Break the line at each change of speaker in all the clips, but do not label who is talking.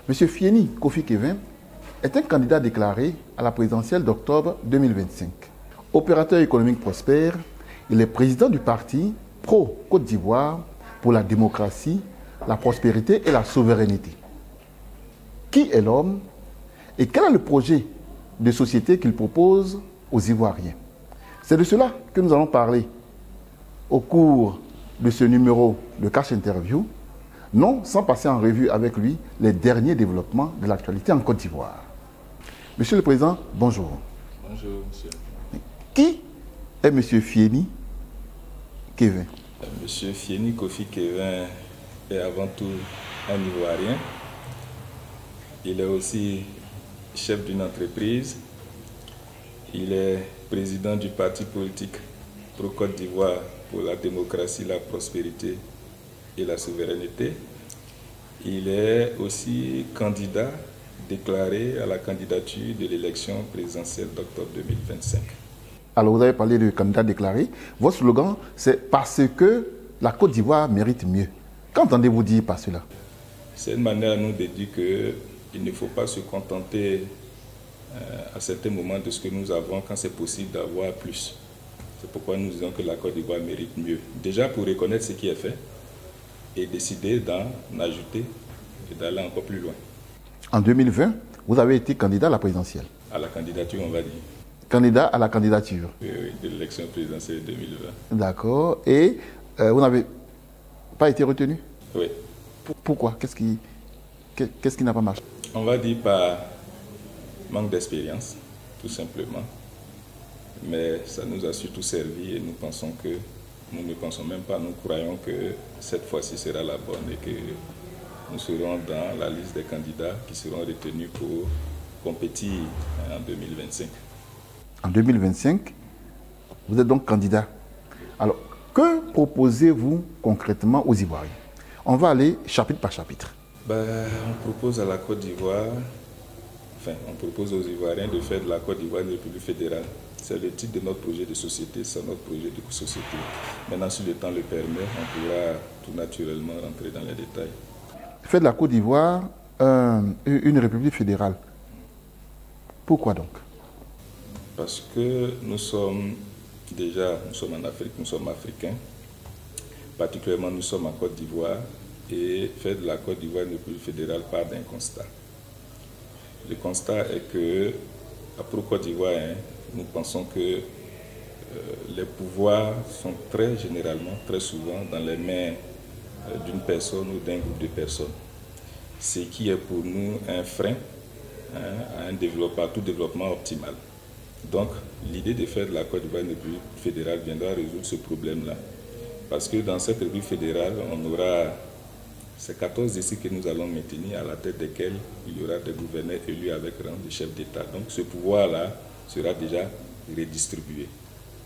M. Fieni Kofi Kevin est un candidat déclaré à la présidentielle d'octobre 2025. Opérateur économique prospère, il est président du parti pro-Côte d'Ivoire pour la démocratie, la prospérité et la souveraineté. Qui est l'homme et quel est le projet de société qu'il propose aux Ivoiriens? C'est de cela que nous allons parler au cours de ce numéro de Cash Interview, non sans passer en revue avec lui les derniers développements de l'actualité en Côte d'Ivoire. Monsieur le Président, bonjour.
Bonjour, monsieur.
Qui est M. Fieni Kevin?
Monsieur Fieni Kofi Kevin est avant tout un Ivoirien. Il est aussi chef d'une entreprise. Il est président du parti politique pro-Côte d'Ivoire pour la démocratie, la prospérité et la souveraineté. Il est aussi candidat déclaré à la candidature de l'élection présidentielle d'octobre 2025.
Alors vous avez parlé de candidat déclaré. Votre slogan, c'est « Parce que la Côte d'Ivoire mérite mieux ». Qu'entendez-vous dire par cela?
C'est une manière à nous de dire qu'il ne faut pas se contenter à certains moments de ce que nous avons quand c'est possible d'avoir plus. C'est pourquoi nous disons que la Côte d'Ivoire mérite mieux. Déjà pour reconnaître ce qui est fait et décider d'en ajouter et d'aller encore plus loin.
En 2020, vous avez été candidat à la présidentielle.
À la candidature, on va dire.
Candidat à la candidature.
Oui, de l'élection présidentielle 2020.
D'accord. Et vous n'avez pas été retenu?
Oui.
Pourquoi? Qu'est-ce qui n'a pas marché?
On va dire par manque d'expérience, tout simplement. Mais ça nous a surtout servi et nous pensons que, nous ne pensons même pas, nous croyons que cette fois-ci sera la bonne et que nous serons dans la liste des candidats qui seront retenus pour compétir en 2025.
En 2025, vous êtes donc candidat. Alors, que proposez-vous concrètement aux Ivoiriens? On va aller chapitre par chapitre.
On propose à la Côte d'Ivoire, on propose aux Ivoiriens de faire de la Côte d'Ivoire une république fédérale. C'est le titre de notre projet de société, c'est notre projet de société. Maintenant, si le temps le permet, on pourra tout naturellement rentrer dans les détails.
Faire de la Côte d'Ivoire une république fédérale. Pourquoi donc?
Parce que nous sommes en Afrique, nous sommes africains. Particulièrement, nous sommes en Côte d'Ivoire. Et faire de la Côte d'Ivoire une république fédérale part d'un constat. Le constat est que, à propos Côte d'Ivoire, nous pensons que les pouvoirs sont très généralement, très souvent, dans les mains d'une personne ou d'un groupe de personnes. Ce qui est pour nous un frein à tout développement optimal. Donc, l'idée de faire de la Côte d'Ivoire une république fédérale viendra résoudre ce problème-là. Parce que dans cette république fédérale, on aura ces 14 districts que nous allons maintenir, à la tête desquels il y aura des gouverneurs élus avec rang de chef d'État. Donc ce pouvoir-là sera déjà redistribué.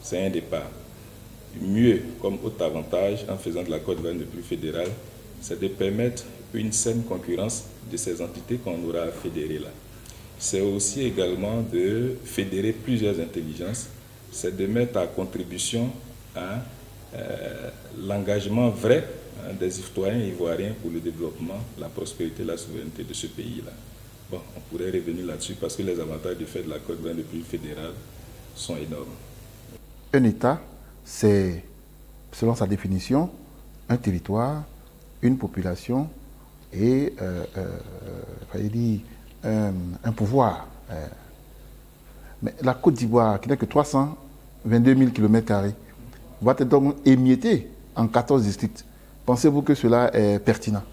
C'est un départ. Mieux, comme autre avantage, en faisant de la Côte d'Ivoire une république fédérale, c'est de permettre une saine concurrence de ces entités qu'on aura à fédérer là. C'est aussi également de fédérer plusieurs intelligences, c'est de mettre à contribution l'engagement vrai des citoyens ivoiriens pour le développement, la prospérité et la souveraineté de ce pays-là. Bon, on pourrait revenir là-dessus parce que les avantages de faire de la Côte d'Ivoire une république fédérale sont énormes.
Un État, c'est, selon sa définition, un territoire, une population et un pouvoir. Mais la Côte d'Ivoire, qui n'est que 322 000 km², va être donc émiettée en 14 districts. Pensez-vous que cela est pertinent?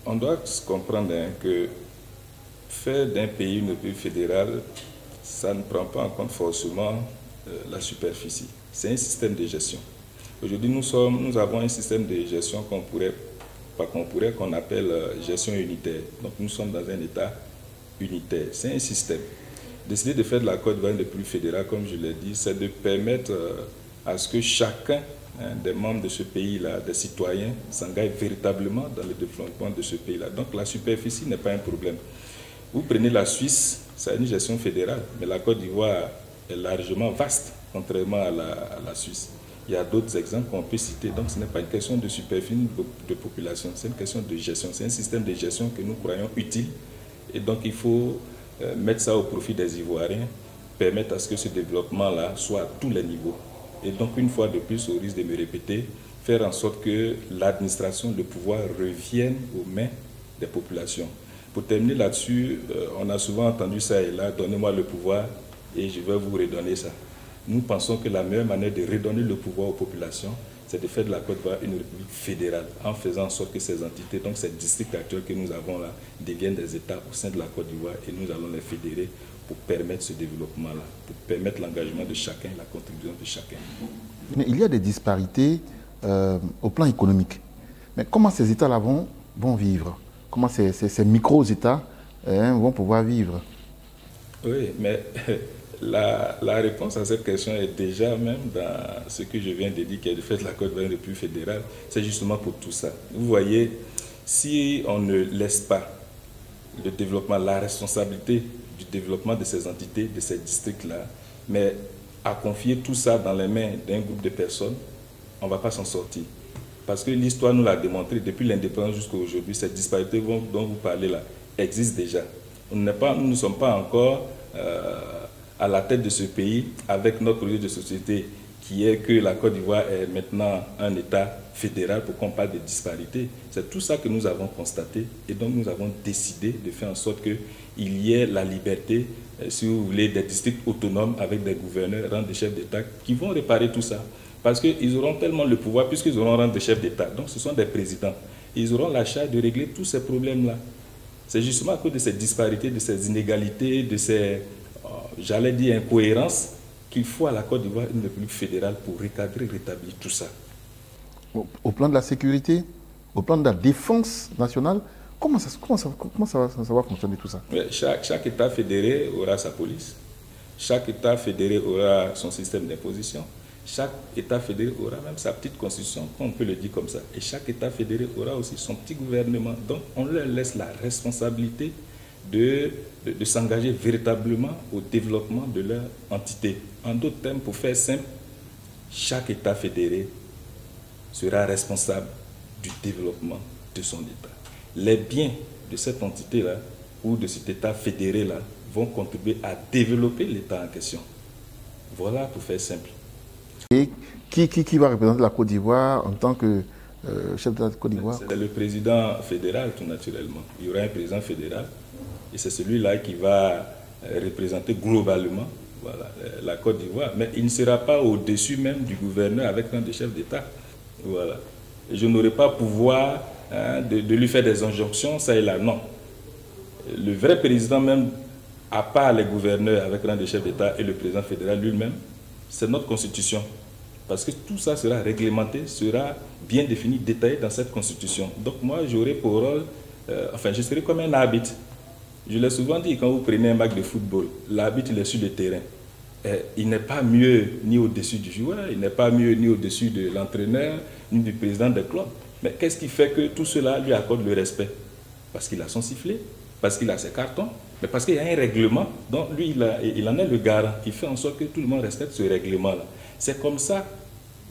On doit comprendre que faire d'un pays une république fédérale, ça ne prend pas en compte forcément la superficie. C'est un système de gestion. Aujourd'hui, nous avons un système de gestion qu'on appelle gestion unitaire. Donc nous sommes dans un État unitaire. C'est un système. Décider de faire de la Côte d'Ivoire une république fédérale, comme je l'ai dit, c'est de permettre à ce que chacun des membres de ce pays-là, des citoyens, s'engagent véritablement dans le développement de ce pays-là. Donc la superficie n'est pas un problème. Vous prenez la Suisse, c'est une gestion fédérale, mais la Côte d'Ivoire est largement vaste, contrairement à la Suisse. Il y a d'autres exemples qu'on peut citer. Donc ce n'est pas une question de superficie de population, c'est une question de gestion. C'est un système de gestion que nous croyons utile. Et donc il faut mettre ça au profit des Ivoiriens, permettre à ce que ce développement-là soit à tous les niveaux. Et donc une fois de plus, au risque de me répéter, faire en sorte que l'administration, le pouvoir revienne aux mains des populations. Pour terminer là-dessus, on a souvent entendu ça et là, donnez-moi le pouvoir et je vais vous redonner ça. Nous pensons que la meilleure manière de redonner le pouvoir aux populations, c'est de faire de la Côte d'Ivoire une république fédérale, en faisant en sorte que ces entités, donc ces districts actuels que nous avons là, deviennent des États au sein de la Côte d'Ivoire et nous allons les fédérer pour permettre ce développement-là, pour permettre l'engagement de chacun, la contribution de chacun.
Mais il y a des disparités au plan économique. Mais comment ces États-là vont vivre? Comment ces micro-États vont pouvoir vivre?
Oui, mais la réponse à cette question est déjà même dans ce que je viens de dire, qui est le fait de la Côte d'Ivoire une république fédérale. C'est justement pour tout ça. Vous voyez, si on ne laisse pas le développement, la responsabilité du développement de ces entités, de ces districts-là, mais à confier tout ça dans les mains d'un groupe de personnes, on ne va pas s'en sortir. Parce que l'histoire nous l'a démontré, depuis l'indépendance jusqu'à aujourd'hui, cette disparité dont vous parlez là existe déjà. Nous ne sommes pas encore à la tête de ce pays avec notre projet de société qui est que la Côte d'Ivoire est maintenant un État fédéral pour qu'on parle de disparité. C'est tout ça que nous avons constaté et donc nous avons décidé de faire en sorte qu'il y ait la liberté, si vous voulez, des districts autonomes avec des gouverneurs, rang de chefs d'État qui vont réparer tout ça. Parce qu'ils auront tellement le pouvoir, puisqu'ils auront rang de chef d'État. Donc ce sont des présidents. Ils auront la charge de régler tous ces problèmes-là. C'est justement à cause de ces disparités, de ces inégalités, de ces, j'allais dire, incohérences, qu'il faut à la Côte d'Ivoire une république fédérale pour recadrer, rétablir tout ça.
Au plan de la sécurité, au plan de la défense nationale, comment ça va fonctionner tout ça?
Chaque État fédéré aura sa police. Chaque État fédéré aura son système d'imposition. Chaque État fédéré aura même sa petite constitution, on peut le dire comme ça. Et chaque État fédéré aura aussi son petit gouvernement. Donc on leur laisse la responsabilité de s'engager véritablement au développement de leur entité. En d'autres termes, pour faire simple, chaque État fédéré sera responsable du développement de son État. Les biens de cette entité-là ou de cet État fédéré-là vont contribuer à développer l'État en question. Voilà pour faire simple.
Et qui va représenter la Côte d'Ivoire en tant que chef de la Côte d'Ivoire?
C'est le président fédéral, tout naturellement. Il y aura un président fédéral et c'est celui-là qui va représenter globalement, voilà, la Côte d'Ivoire. Mais il ne sera pas au-dessus même du gouverneur avec un des chefs d'État. Voilà. Et je n'aurai pas pouvoir de lui faire des injonctions, ça et là. Non. Le vrai président même, à part les gouverneurs avec rang de chef d'État et le président fédéral lui-même, c'est notre constitution. Parce que tout ça sera réglementé, sera bien défini, détaillé dans cette constitution. Donc moi, j'aurai pour rôle, je serai comme un arbitre. Je l'ai souvent dit, quand vous prenez un match de football, l'arbitre, il est sur le terrain. Il n'est pas mieux ni au-dessus du joueur, il n'est pas mieux ni au-dessus de l'entraîneur, ni du président des clubs. Mais qu'est-ce qui fait que tout cela lui accorde le respect? Parce qu'il a son sifflet, parce qu'il a ses cartons, mais parce qu'il y a un règlement, donc lui, il en est le garant. Il fait en sorte que tout le monde respecte ce règlement-là. C'est comme ça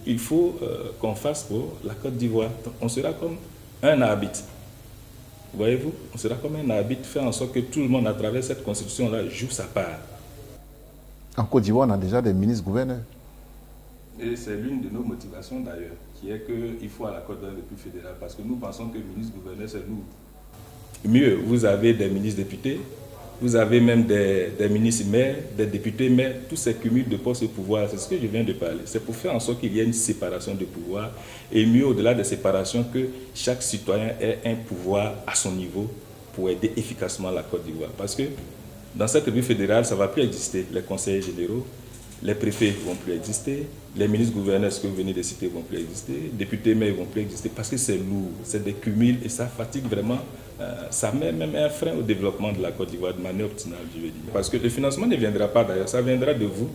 qu'il faut qu'on fasse pour la Côte d'Ivoire. On sera comme un arbitre. Voyez-vous, on sera comme un arbitre, faire en sorte que tout le monde, à travers cette constitution-là, joue sa part.
En Côte d'Ivoire, on a déjà des ministres-gouverneurs.
Et c'est l'une de nos motivations d'ailleurs, qui est qu'il faut à la Côte d'Ivoire le plus fédéral, parce que nous pensons que le ministre-gouverneur, c'est nous. Mieux, vous avez des ministres-députés, vous avez même des ministres-maires, des députés maires, tous ces cumuls de postes et pouvoirs, c'est ce que je viens de parler. C'est pour faire en sorte qu'il y ait une séparation de pouvoirs, et mieux au-delà de séparation, que chaque citoyen ait un pouvoir à son niveau pour aider efficacement la Côte d'Ivoire. Parce que dans cette République fédérale, ça ne va plus exister. Les conseillers généraux, les préfets ne vont plus exister, les ministres-gouverneurs, ce que vous venez de citer, ne vont plus exister, les députés maires ne vont plus exister, parce que c'est lourd, c'est des cumuls et ça fatigue vraiment. Ça met même un frein au développement de la Côte d'Ivoire de manière optimale, je veux dire. Parce que le financement ne viendra pas d'ailleurs, ça viendra de vous,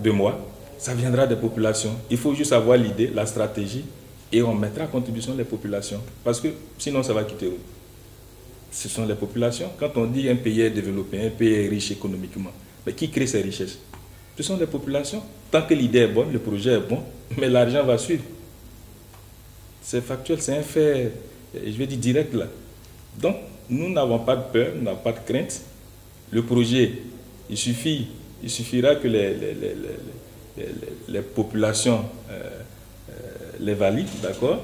de moi, ça viendra des populations. Il faut juste avoir l'idée, la stratégie, et on mettra à contribution les populations. Parce que sinon, ça va quitter où? Ce sont les populations. Quand on dit un pays est développé, un pays est riche économiquement, mais qui crée ces richesses? Ce sont les populations. Tant que l'idée est bonne, le projet est bon, mais l'argent va suivre. C'est factuel, c'est un fait, je vais dire direct là. Donc, nous n'avons pas de peur, nous n'avons pas de crainte. Le projet, il suffira que les populations les valident, d'accord?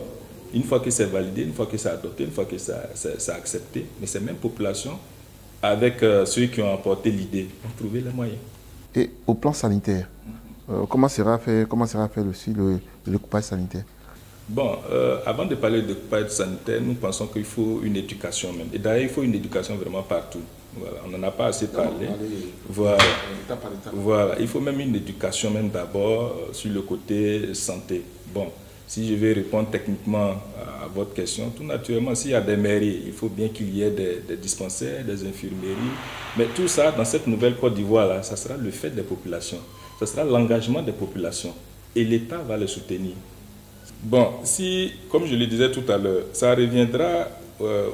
Une fois que c'est validé, une fois que c'est adopté, une fois que c'est accepté, mais ces mêmes populations, avec ceux qui ont apporté l'idée, ont trouvé les moyens.
Et au plan sanitaire, comment sera fait aussi le découpage sanitaire?
Bon, avant de parler de découpage sanitaire, nous pensons qu'il faut une éducation même. Et d'ailleurs, il faut une éducation vraiment partout. Voilà, on n'en a pas assez parlé. Voilà, il faut même une éducation même d'abord sur le côté santé. Bon, si je vais répondre techniquement à votre question, tout naturellement, s'il y a des mairies, il faut bien qu'il y ait des dispensaires, des infirmeries. Mais tout ça, dans cette nouvelle Côte d'Ivoire, ça sera le fait des populations. Ça sera l'engagement des populations. Et l'État va le soutenir. Bon, si, comme je le disais tout à l'heure, ça reviendra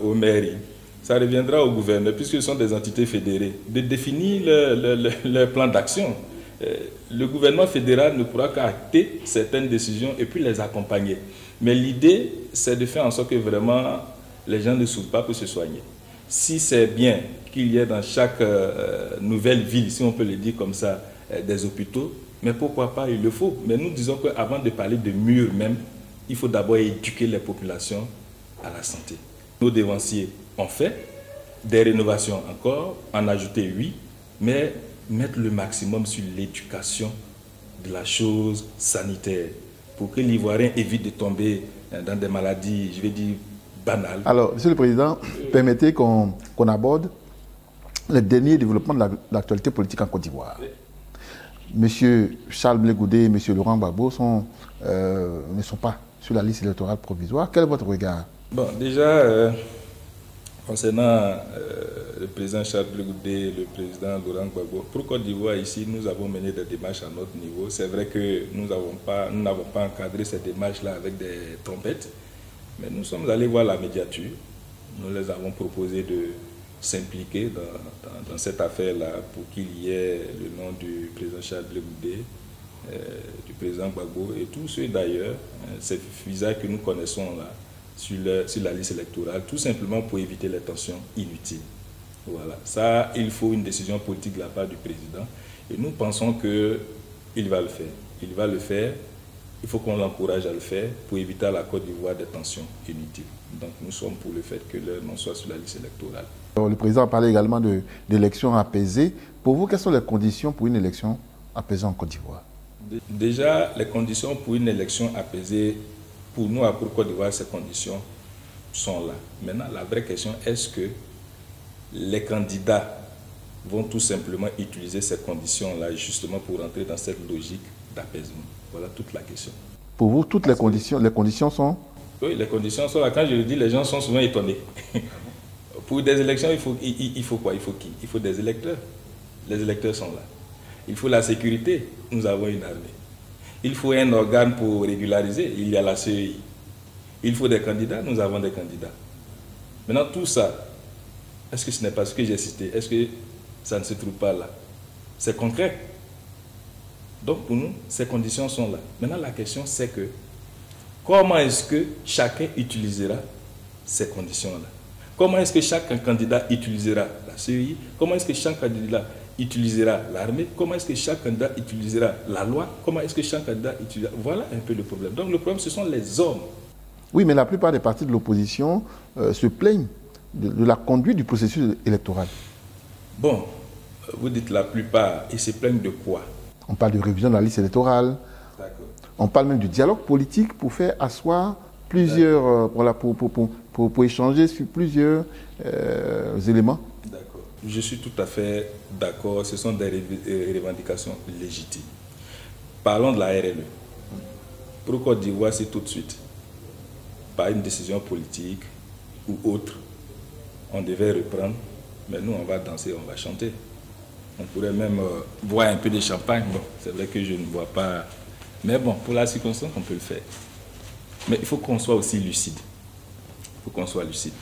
aux mairies, ça reviendra au gouverneur, puisque ce sont des entités fédérées, de définir le plan d'action. Le gouvernement fédéral ne pourra qu'acter certaines décisions et puis les accompagner. Mais l'idée, c'est de faire en sorte que vraiment les gens ne souffrent pas pour se soigner. Si c'est bien qu'il y ait dans chaque nouvelle ville, si on peut le dire comme ça, des hôpitaux, mais pourquoi pas, il le faut. Mais nous disons qu'avant de parler de murs même, il faut d'abord éduquer les populations à la santé. Nos dévanciers ont fait des rénovations encore, en ajouter 8, mais mettre le maximum sur l'éducation de la chose sanitaire pour que l'Ivoirien évite de tomber dans des maladies, je vais dire, banales.
Alors, Monsieur le Président, permettez qu'on aborde les derniers développements de l'actualité politique en Côte d'Ivoire. Oui. Monsieur Charles Blé Goudé et Monsieur Laurent Gbagbo ne sont pas sur la liste électorale provisoire. Quel est votre regard?
Bon, déjà, concernant le président Charles Blé Goudé et le président Laurent Gbagbo, pour Côte d'Ivoire, ici, nous avons mené des démarches à notre niveau. C'est vrai que nous n'avons pas encadré ces démarches-là avec des trompettes, mais nous sommes allés voir la médiature. Nous les avons proposé de s'impliquer dans cette affaire-là pour qu'il y ait le nom du président Charles Blé Goudé, du président Gbagbo et tous ceux d'ailleurs, ces visages que nous connaissons là, sur la liste électorale, tout simplement pour éviter les tensions inutiles. Voilà. Ça, il faut une décision politique de la part du président et nous pensons qu'il va le faire. Il va le faire. Il faut qu'on l'encourage à le faire pour éviter à la Côte d'Ivoire des tensions inutiles. Donc nous sommes pour le fait que leur nom soit sur la liste électorale.
Le président a parlé également d'élections apaisées. Pour vous, quelles sont les conditions pour une élection apaisée en Côte d'Ivoire?
Déjà, les conditions pour une élection apaisée, pour nous, à Côte d'Ivoire, ces conditions sont là. Maintenant, la vraie question, est-ce que les candidats vont tout simplement utiliser ces conditions-là justement pour entrer dans cette logique d'apaisement? Voilà toute la question.
Pour vous, toutes les conditions sont?
Oui, les conditions sont là. Quand je le dis, les gens sont souvent étonnés. Pour des élections, il faut quoi? Il faut qui? Il faut des électeurs. Les électeurs sont là. Il faut la sécurité. Nous avons une armée. Il faut un organe pour régulariser. Il y a la CEI. Il faut des candidats. Nous avons des candidats. Maintenant, tout ça, est-ce que ce n'est pas ce que j'ai cité? Est-ce que ça ne se trouve pas là? C'est concret. Donc, pour nous, ces conditions sont là. Maintenant, la question, c'est que comment est-ce que chacun utilisera ces conditions-là? Comment est-ce que chaque candidat utilisera la CEI? Comment est-ce que chaque candidat utilisera l'armée? Comment est-ce que chaque candidat utilisera la loi? Comment est-ce que chaque candidat utilisera... Voilà un peu le problème. Donc le problème, ce sont les hommes.
Oui, mais la plupart des partis de l'opposition se plaignent de la conduite du processus électoral.
Bon, vous dites la plupart, ils se plaignent de quoi?
On parle de révision de la liste électorale. On parle même du dialogue politique pour faire asseoir plusieurs... pour échanger sur plusieurs éléments.
D'accord. Je suis tout à fait d'accord. Ce sont des revendications légitimes. Parlons de la RLE. Pour Côte d'Ivoire, c'est tout de suite. Par une décision politique ou autre, on devait reprendre. Mais nous, on va danser, on va chanter. On pourrait même boire un peu de champagne. Bon, c'est vrai que je ne bois pas. Mais bon, pour la circonstance, on peut le faire. Mais il faut qu'on soit aussi lucide. Il faut qu'on soit lucide.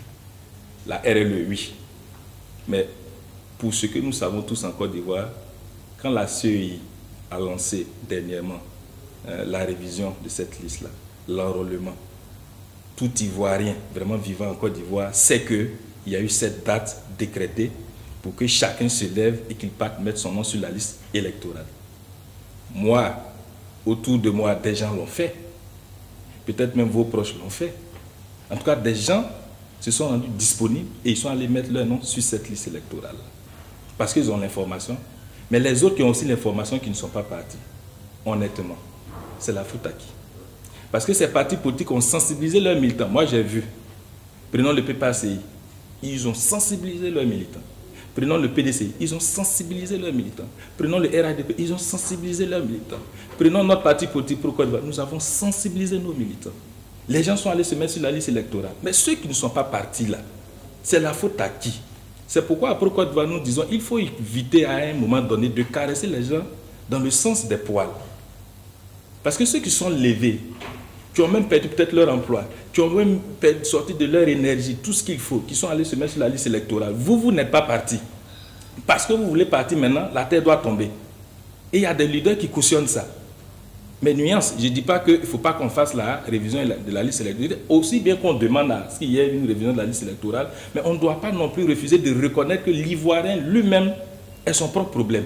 La RLE, oui. Mais pour ce que nous savons tous en Côte d'Ivoire, quand la CEI a lancé dernièrement la révision de cette liste-là, l'enrôlement. Tout Ivoirien vraiment vivant en Côte d'Ivoire sait qu'il y a eu cette date décrétée pour que chacun se lève et qu'il parte mettre son nom sur la liste électorale. Moi, autour de moi, des gens l'ont fait. Peut-être même vos proches l'ont fait. En tout cas, des gens se sont rendus disponibles et ils sont allés mettre leur nom sur cette liste électorale. Parce qu'ils ont l'information. Mais les autres qui ont aussi l'information qui ne sont pas partis, honnêtement, c'est la faute à qui? Parce que ces partis politiques ont sensibilisé leurs militants. Moi, j'ai vu. Prenons le PPACI. Ils ont sensibilisé leurs militants. Prenons le PDC. Ils ont sensibilisé leurs militants. Prenons le RADP. Ils ont sensibilisé leurs militants. Prenons notre parti politique pour Côte d'Ivoire. Nous avons sensibilisé nos militants. Les gens sont allés se mettre sur la liste électorale. Mais ceux qui ne sont pas partis là, c'est la faute à qui? C'est pourquoi après Côte d'Ivoire, nous disons qu'il faut éviter à un moment donné de caresser les gens dans le sens des poils. Parce que ceux qui sont levés, qui ont même perdu peut-être leur emploi, qui ont même sorti de leur énergie, tout ce qu'il faut, qui sont allés se mettre sur la liste électorale, vous n'êtes pas partis. Parce que vous voulez partir maintenant, la terre doit tomber. Et il y a des leaders qui cautionnent ça. Mais nuance, je ne dis pas qu'il ne faut pas qu'on fasse la révision de la liste électorale. Aussi bien qu'on demande à ce qu'il y ait une révision de la liste électorale, mais on ne doit pas non plus refuser de reconnaître que l'Ivoirien lui-même est son propre problème.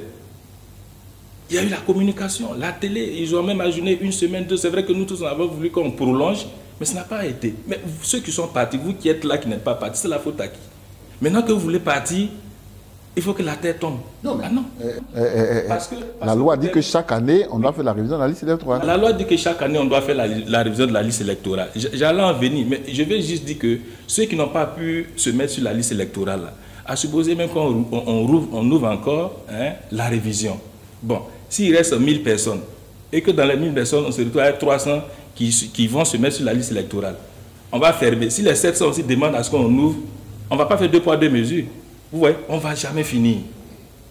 Il y a eu la communication, la télé, ils ont même ajouté une semaine, deux. C'est vrai que nous tous on avons voulu qu'on prolonge, mais ça n'a pas été. Mais ceux qui sont partis, vous qui êtes là, qui n'êtes pas partis, c'est la faute à qui? Maintenant que vous voulez partir, il faut que la terre tombe.
Non, mais
non.
La loi dit que chaque année, on doit faire la révision de la liste électorale.
La loi dit que chaque année, on doit faire la révision de la liste électorale. J'allais en venir, mais je vais juste dire que ceux qui n'ont pas pu se mettre sur la liste électorale, là, à supposer même qu'on ouvre encore la révision. Bon, s'il reste 1000 personnes, et que dans les 1000 personnes, on se retrouve avec 300 qui vont se mettre sur la liste électorale, on va fermer. Si les 700 aussi demandent à ce qu'on ouvre, on ne va pas faire 2 poids 2 mesures. Vous voyez, on ne va jamais finir.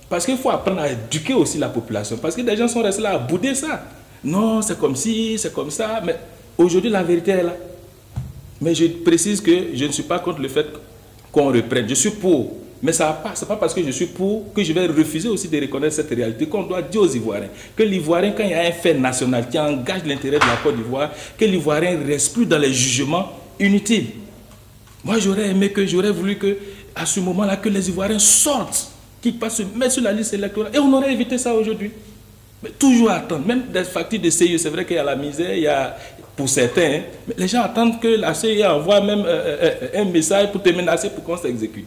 Parce qu'il faut apprendre à éduquer aussi la population. Parce que des gens sont restés là à bouder ça. Non, c'est comme ci, c'est comme ça. Mais aujourd'hui, la vérité est là. Mais je précise que je ne suis pas contre le fait qu'on reprenne. Je suis pour. Mais ce n'est pas parce que je suis pour que je vais refuser aussi de reconnaître cette réalité qu'on doit dire aux Ivoiriens. Que l'Ivoirien, quand il y a un fait national qui engage l'intérêt de la Côte d'Ivoire, que l'Ivoirien ne reste plus dans les jugements inutiles. Moi, j'aurais voulu que, à ce moment-là, que les Ivoiriens sortent, qu'ils passent se mettre sur la liste électorale. Et on aurait évité ça aujourd'hui. Mais toujours attendre. Même des factures de CIE, c'est vrai qu'il y a la misère, il y a, pour certains, mais les gens attendent que la CIE envoie même un message pour te menacer pour qu'on s'exécute.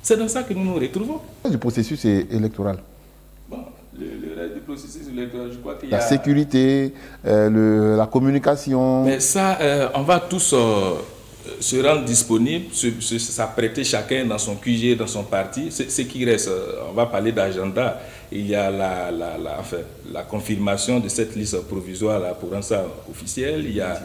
C'est dans ça que nous nous retrouvons.
Du processus électoral.
Bon, le reste du processus électoral, je crois qu'il y a...
La sécurité, la communication...
Mais ça, on va tous... se rendre disponible, s'apprêter chacun dans son QG, dans son parti. Ce qui reste, on va parler d'agenda. Il y a la confirmation de cette liste provisoire là, pour rendre ça officiel. Il y a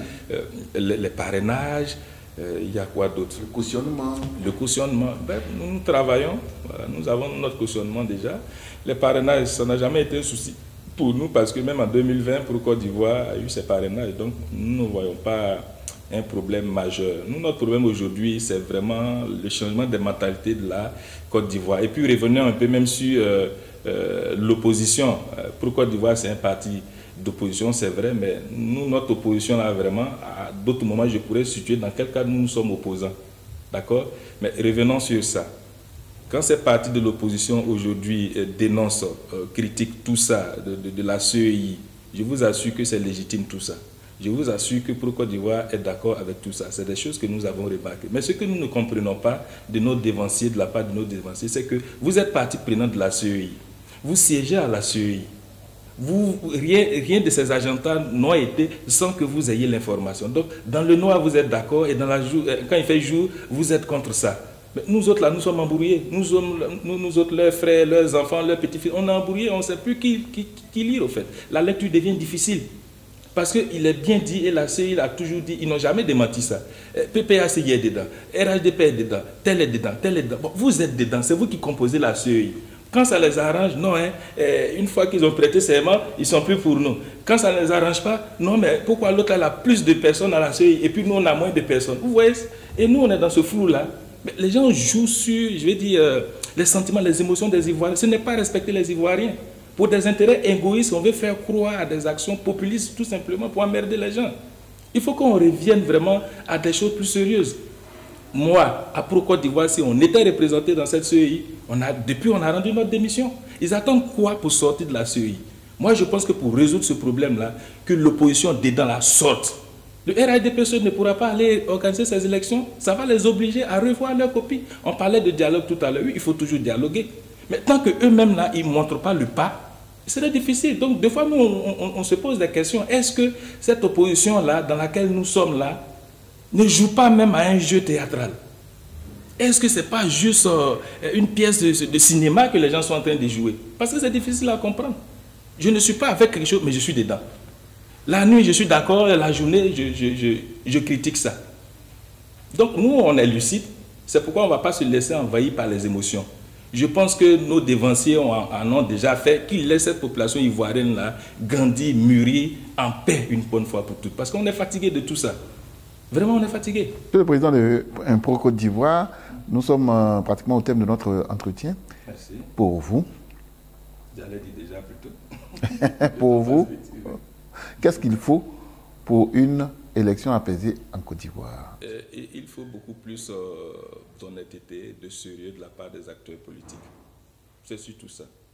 les parrainages. Il y a quoi d'autre?
Le cautionnement.
Le cautionnement. Ben, nous travaillons. Voilà, nous avons notre cautionnement déjà. Les parrainages, ça n'a jamais été un souci pour nous parce que même en 2020, pour Côte d'Ivoire, il y a eu ces parrainages. Donc, nous ne voyons pas un problème majeur. Nous, notre problème aujourd'hui, c'est vraiment le changement des mentalités de la Côte d'Ivoire. Et puis, revenons un peu même sur l'opposition. Pour Côte d'Ivoire, c'est un parti d'opposition, c'est vrai, mais nous, notre opposition, là, vraiment, à d'autres moments, je pourrais situer dans quel cas nous sommes opposants. D'accord? Mais revenons sur ça. Quand ces partis de l'opposition aujourd'hui dénoncent, critiquent tout ça, de la CEI, je vous assure que c'est légitime tout ça. Je vous assure que pour Côte d'Ivoire est d'accord avec tout ça. C'est des choses que nous avons remarquées. Mais ce que nous ne comprenons pas de nos dévanciers, de la part de nos dévanciers, c'est que vous êtes partie prenante de la CEI. Vous siégez à la CEI. Rien de ces agendas n'ont été sans que vous ayez l'information. Donc, dans le noir, vous êtes d'accord et quand il fait jour, vous êtes contre ça. Mais nous autres, là, nous sommes embrouillés. Nous autres, leurs frères, leurs enfants, leurs petits-fils, on est embrouillés, on ne sait plus qui lire, au fait. La lecture devient difficile. Parce qu'il est bien dit, et la CEI a toujours dit, ils n'ont jamais démenti ça. PPACI est dedans, RHDP est dedans, tel est dedans, tel est dedans. Bon, vous êtes dedans, c'est vous qui composez la CEI. Quand ça les arrange, non, une fois qu'ils ont prêté serment, ils ne sont plus pour nous. Quand ça ne les arrange pas, non, mais pourquoi l'autre a plus de personnes à la CEI et puis nous on a moins de personnes? Vous voyez? Et nous on est dans ce flou-là. Mais les gens jouent sur, je vais dire, les sentiments, les émotions des Ivoiriens. Ce n'est pas respecter les Ivoiriens. Pour des intérêts égoïstes, on veut faire croire à des actions populistes tout simplement pour emmerder les gens. Il faut qu'on revienne vraiment à des choses plus sérieuses. Moi, à Pro-Côte d'Ivoire, si on était représenté dans cette CEI, depuis on a rendu notre démission. Ils attendent quoi pour sortir de la CEI? Moi, je pense que pour résoudre ce problème-là, que l'opposition dedans la sorte. Le RHDPC ne pourra pas aller organiser ces élections. Ça va les obliger à revoir leur copie. On parlait de dialogue tout à l'heure. Oui, il faut toujours dialoguer. Mais tant qu'eux-mêmes, là, ils ne montrent pas le pas, c'est difficile. Donc, des fois, nous, on se pose des questions. Est-ce que cette opposition-là, dans laquelle nous sommes là, ne joue pas même à un jeu théâtral? Est-ce que ce n'est pas juste une pièce de cinéma que les gens sont en train de jouer? Parce que c'est difficile à comprendre. Je ne suis pas avec quelque chose, mais je suis dedans. La nuit, je suis d'accord, et la journée, je critique ça. Donc, nous, on est lucide. C'est pourquoi on ne va pas se laisser envahir par les émotions. Je pense que nos dévanciers en ont déjà fait, qu'ils laissent cette population ivoirienne-là grandir, mûrir en paix une bonne fois pour toutes. Parce qu'on est fatigué de tout ça. Vraiment, on est fatigué.
Monsieur le président de Pro-Côte d'Ivoire, nous sommes pratiquement au thème de notre entretien.
Merci.
Pour vous.
J'allais dire déjà plutôt.
Pour vous, qu'est-ce qu'il faut pour une élection apaisée en Côte d'Ivoire?
Il faut beaucoup plus d'honnêteté, de sérieux de la part des acteurs politiques. C'est surtout ça.